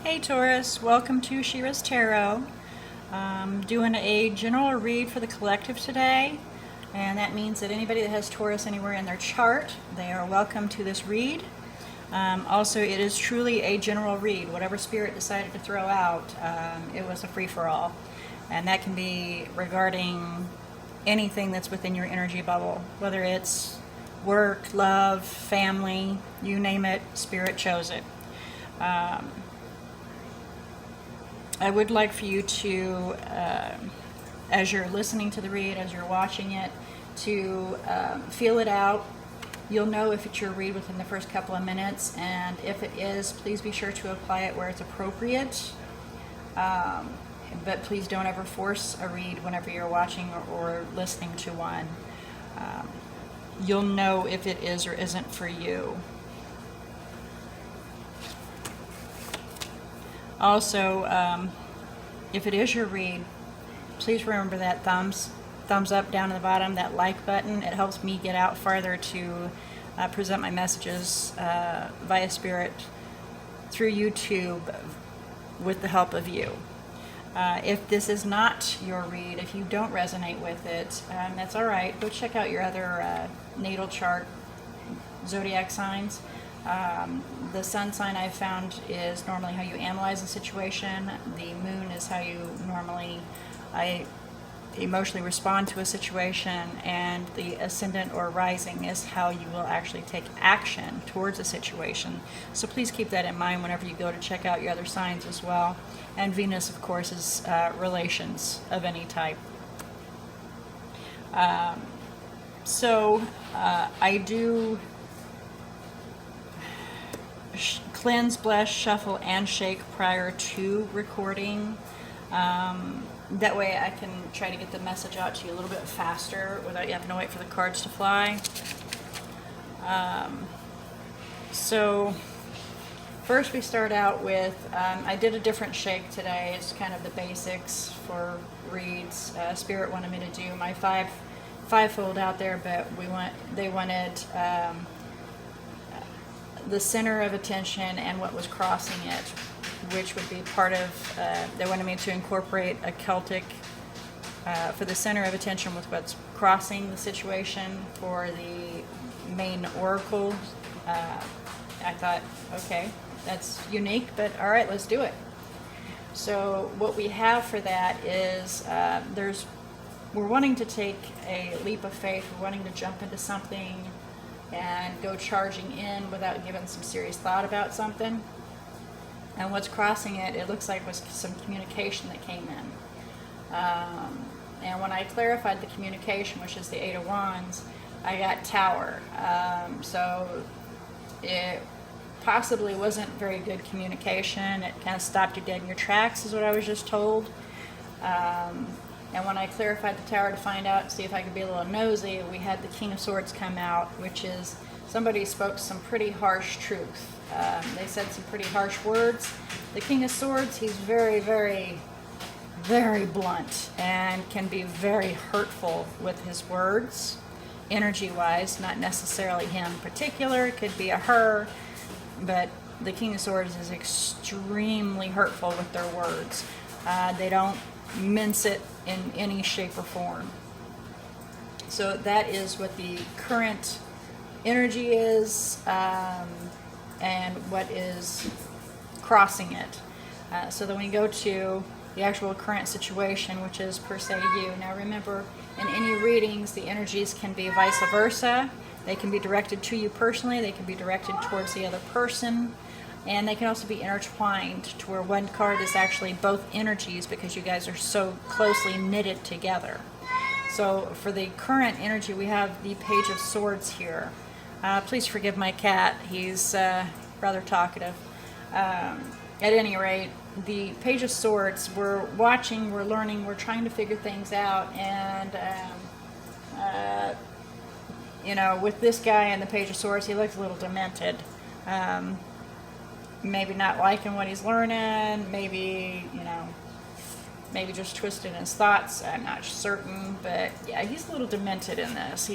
Hey Taurus, welcome to She-ruhz Tarot. Doing a general read for the collective today, and that means that anybody that has Taurus anywhere in their chart, they are welcome to this read. Also, it is truly a general read. Whatever spirit decided to throw out, it was a free-for-all, and that can be regarding anything that's within your energy bubble, whether it's work, love, family, you name it, spirit chose it. I would like for you to, as you're listening to the read, as you're watching it, to feel it out. You'll know if it's your read within the first couple of minutes, and if it is, please be sure to apply it where it's appropriate. But please don't ever force a read whenever you're watching or listening to one. You'll know if it is or isn't for you. Also, if it is your read, please remember that thumbs up down at the bottom, that like button. It helps me get out farther to present my messages via spirit through YouTube with the help of you. If this is not your read, if you don't resonate with it, that's all right. Go check out your other natal chart, zodiac signs. The sun sign I've found is normally how you analyze a situation. The moon is how you normally emotionally respond to a situation, and the ascendant or rising is how you will actually take action towards a situation. So please keep that in mind whenever you go to check out your other signs as well. And Venus, of course, is relations of any type. I do cleanse, bless, shuffle, and shake prior to recording. That way I can try to get the message out to you a little bit faster without you having to wait for the cards to fly. So first we start out with, I did a different shake today. It's kind of the basics for reads. Spirit wanted me to do my fivefold out there, but they wanted the center of attention and what was crossing it, which would be part of, they wanted me to incorporate a Celtic for the center of attention with what's crossing the situation for the main oracle. I thought, okay, that's unique, but all right, let's do it. So what we have for that is we're wanting to take a leap of faith. We're wanting to jump into something and go charging in without giving some serious thought about something. And what's crossing it, it looks like was some communication that came in. And when I clarified the communication, which is the Eight of Wands, I got Tower. So it possibly wasn't very good communication. It kind of stopped you dead in your tracks, is what I was just told. And when I clarified the Tower to find out, see if I could be a little nosy, we had the King of Swords come out, which is somebody spoke some pretty harsh truth. They said some pretty harsh words. The King of Swords, he's very, very, very blunt and can be very hurtful with his words, energy-wise, not necessarily him in particular. It could be a her, but the King of Swords is extremely hurtful with their words. They don't mince it in any shape or form. So that is what the current energy is, and what is crossing it. So then we go to the actual current situation, which is per se you. Now remember, in any readings, the energies can be vice versa. They can be directed to you personally, they can be directed towards the other person, and they can also be intertwined to where one card is actually both energies because you guys are so closely knitted together. So for the current energy, we have the Page of Swords here. Please forgive my cat. He's rather talkative. At any rate, the Page of Swords, we're watching, we're learning, we're trying to figure things out, and with this guy and the Page of Swords, he looks a little demented. Maybe not liking what he's learning, maybe just twisted in his thoughts, I'm not certain, but yeah, he's a little demented in this.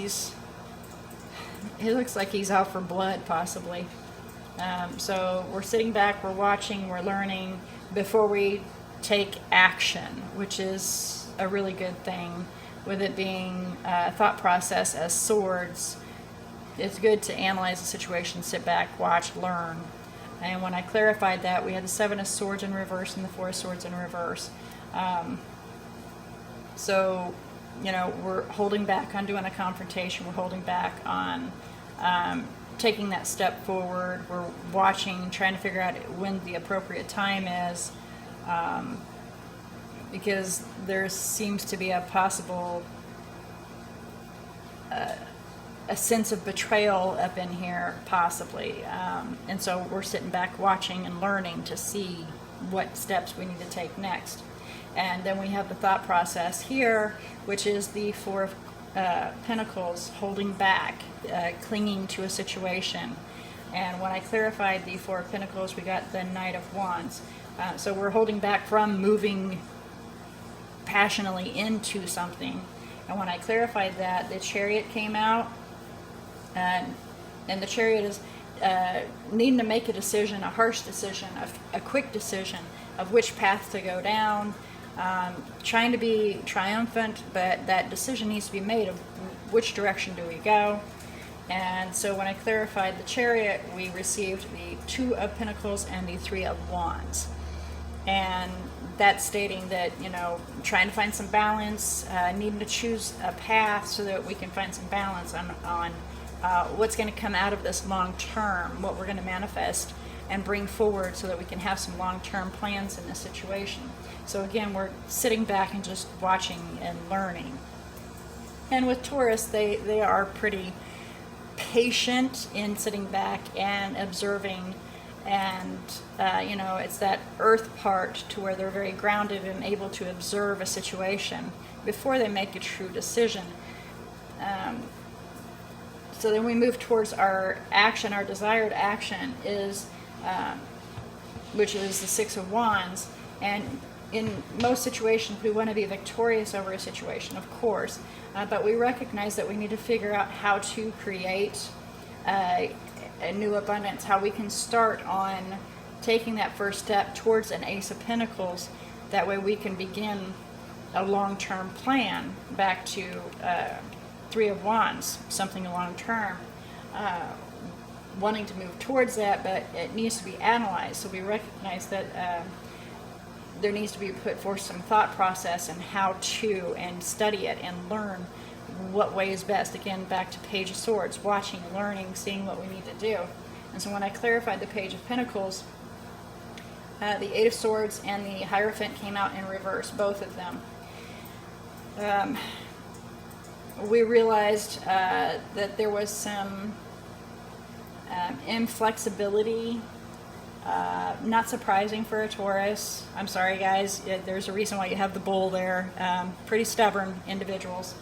He looks like he's out for blood, possibly. So we're sitting back, we're watching, we're learning before we take action, which is a really good thing. With it being a thought process as swords, it's good to analyze the situation, sit back, watch, learn. And when I clarified that, we had the 7 of Swords in reverse and the 4 of Swords in reverse. So, we're holding back on doing a confrontation. We're holding back on taking that step forward. We're watching, trying to figure out when the appropriate time is, because there seems to be a possible a sense of betrayal up in here, possibly. And so we're sitting back watching and learning to see what steps we need to take next. And then we have the thought process here, which is the 4 of Pentacles, holding back, clinging to a situation. And when I clarified the 4 of Pentacles, we got the Knight of Wands. So we're holding back from moving passionately into something. And when I clarified that, the Chariot came out, and the Chariot is needing to make a decision, a harsh decision, a quick decision of which path to go down, trying to be triumphant, but that decision needs to be made of which direction do we go. And so when I clarified the Chariot, we received the 2 of Pentacles and the 3 of Wands. And that's stating that, trying to find some balance, needing to choose a path so that we can find some balance on what's going to come out of this long term, what we're going to manifest and bring forward so that we can have some long-term plans in this situation. So again, we're sitting back and just watching and learning. And with Taurus, they are pretty patient in sitting back and observing, and it's that earth part to where they're very grounded and able to observe a situation before they make a true decision. So then we move towards our action. Our desired action is, which is the 6 of Wands. And in most situations, we want to be victorious over a situation, of course. But we recognize that we need to figure out how to create a new abundance, how we can start on taking that first step towards an Ace of Pentacles. That way we can begin a long-term plan back to 3 of Wands, something long-term, wanting to move towards that, but it needs to be analyzed. So we recognize that there needs to be put forth some thought process and how to, and study it and learn what way is best. Again, back to Page of Swords, watching, learning, seeing what we need to do. And so when I clarified the Page of Pentacles, the 8 of Swords and the Hierophant came out in reverse, both of them. We realized that there was some inflexibility, not surprising for a Taurus. I'm sorry, guys. There's a reason why you have the bull there. Pretty stubborn individuals.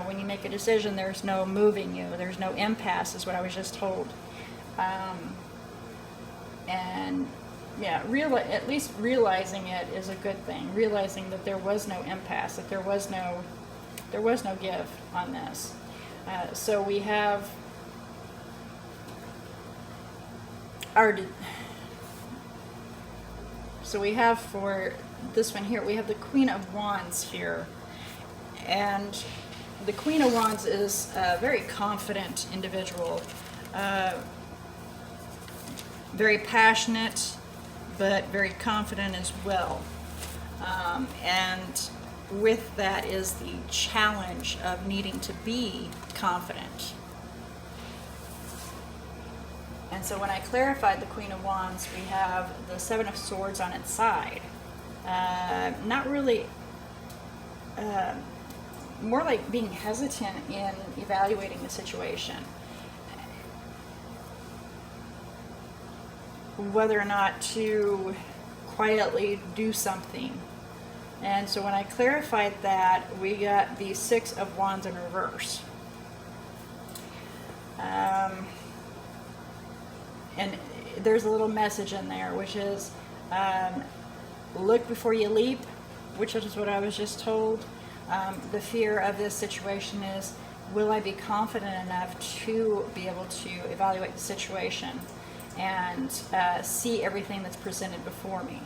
When you make a decision, there's no moving you. There's no impasse, is what I was just told. And yeah, at least realizing it is a good thing. Realizing that there was no impasse, that there was no give on this. So we have for this one here, we have the Queen of Wands here. And the Queen of Wands is a very confident individual, very passionate, but very confident as well. And with that is the challenge of needing to be confident. And so when I clarified the Queen of Wands, we have the 7 of Swords on its side. Not really, more like being hesitant in evaluating the situation. Whether or not to quietly do something. And so when I clarified that, we got the 6 of Wands in reverse. And there's a little message in there, which is look before you leap, which is what I was just told. The fear of this situation is, will I be confident enough to be able to evaluate the situation? and see everything that's presented before me.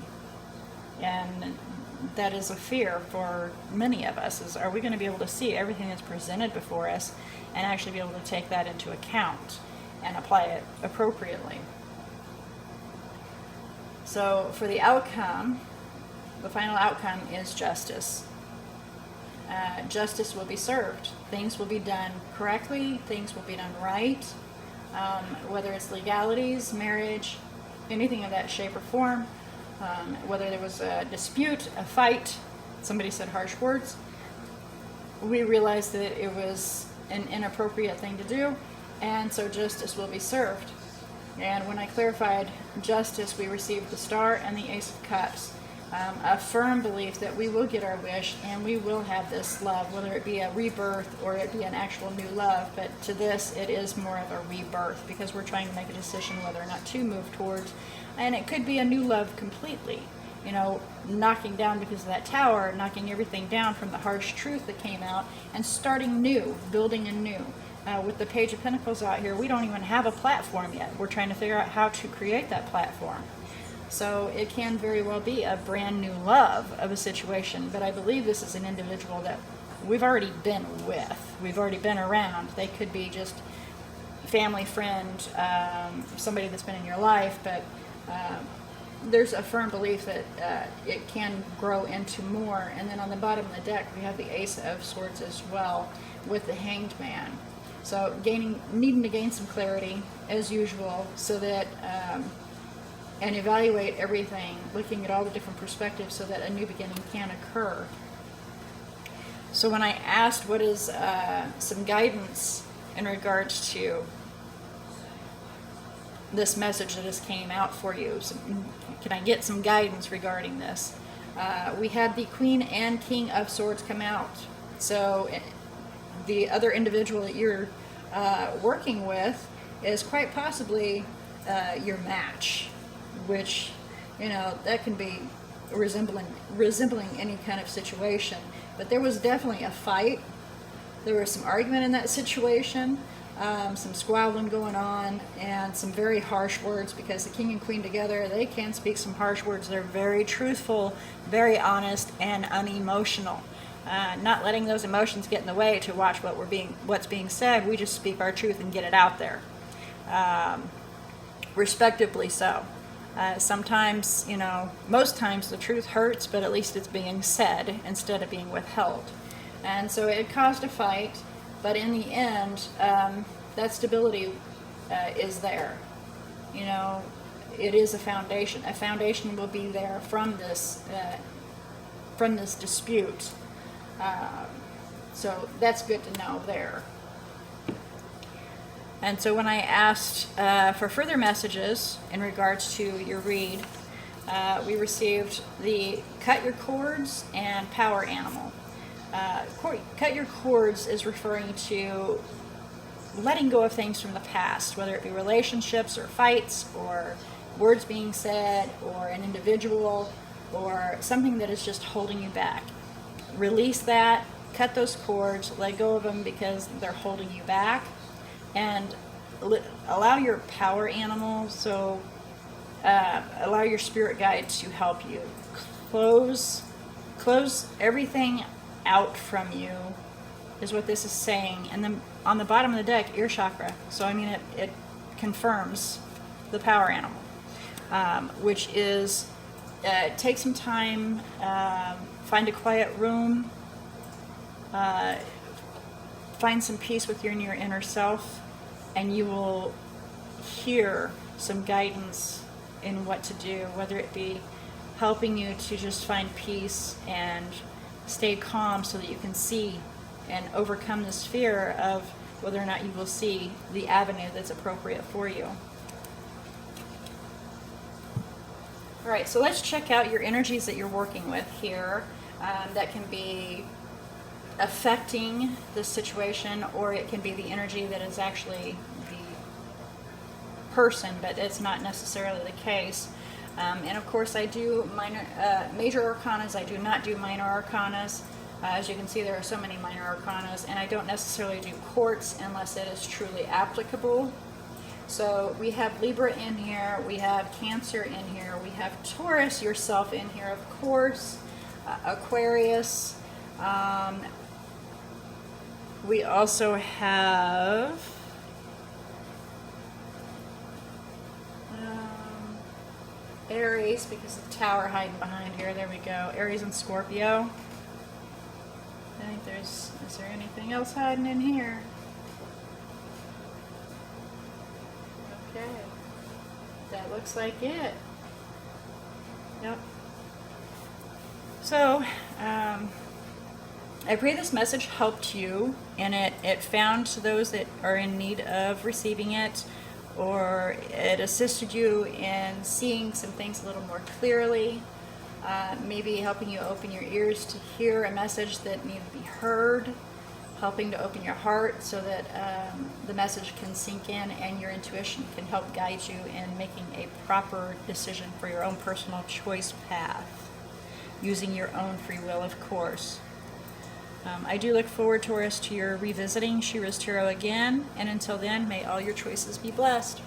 And that is a fear for many of us, is are we going to be able to see everything that's presented before us and actually be able to take that into account and apply it appropriately. So for the outcome, the final outcome is justice. Justice will be served. Things will be done correctly. Things will be done right. Whether it's legalities, marriage, anything of that shape or form, whether there was a dispute, a fight, somebody said harsh words, we realized that it was an inappropriate thing to do, and so justice will be served. And when I clarified justice, we received the Star and the Ace of Cups. A firm belief that we will get our wish and we will have this love, whether it be a rebirth or it be an actual new love. But to this, it is more of a rebirth, because we're trying to make a decision whether or not to move towards. And it could be a new love completely, you know, knocking down, because of that tower, knocking everything down from the harsh truth that came out and starting new, building anew. With the Page of Pentacles out here, we don't even have a platform yet. We're trying to figure out how to create that platform. So it can very well be a brand new love of a situation, but I believe this is an individual that we've already been with. We've already been around. They could be just family, friend, somebody that's been in your life, but there's a firm belief that it can grow into more. And then on the bottom of the deck, we have the Ace of Swords as well, with the Hanged Man. So needing to gain some clarity, as usual, so that and evaluate everything, looking at all the different perspectives so that a new beginning can occur. So when I asked what is some guidance in regards to this message that just came out for you, can I get some guidance regarding this? We had the Queen and King of Swords come out. So the other individual that you're working with is quite possibly your match, which, you know, that can be resembling any kind of situation. But there was definitely a fight. There was some argument in that situation, some squabbling going on, and some very harsh words, because the King and Queen together, they can speak some harsh words. They're very truthful, very honest, and unemotional. Not letting those emotions get in the way to watch what's being said. We just speak our truth and get it out there, respectively so. Sometimes, you know, most times the truth hurts, but at least it's being said instead of being withheld. And so it caused a fight, but in the end, that stability is there. You know, it is a foundation. A foundation will be there from this dispute. So that's good to know there. And so when I asked for further messages in regards to your read, we received the Cut Your Cords and Power Animal. Cut your cords is referring to letting go of things from the past, whether it be relationships or fights or words being said or an individual or something that is just holding you back. Release that, cut those cords, let go of them because they're holding you back. And allow your power animal, so allow your spirit guide to help you. Close everything out from you is what this is saying. And then on the bottom of the deck, ear chakra. So I mean, it confirms the power animal, which is take some time, find a quiet room, find some peace with your inner self, and you will hear some guidance in what to do, whether it be helping you to just find peace and stay calm so that you can see and overcome this fear of whether or not you will see the avenue that's appropriate for you. All right, so let's check out your energies that you're working with here that can be affecting the situation, or it can be the energy that is actually the person, but it's not necessarily the case. And of course I do major arcanas. I do not do minor arcanas. As you can see, there are so many minor arcanas, and I don't necessarily do courts unless it is truly applicable. So we have Libra in here, we have Cancer in here, we have Taurus, yourself in here, of course, Aquarius. We also have Aries, because of the Tower hiding behind here. There we go. Aries and Scorpio. I think is there anything else hiding in here? Okay. That looks like it. Yep. So, I pray this message helped you, and it found those that are in need of receiving it, or it assisted you in seeing some things a little more clearly, maybe helping you open your ears to hear a message that needed to be heard, helping to open your heart so that the message can sink in and your intuition can help guide you in making a proper decision for your own personal choice path, using your own free will, of course. I do look forward, Taurus, to your revisiting She-ruhz Tarot again, and until then, may all your choices be blessed.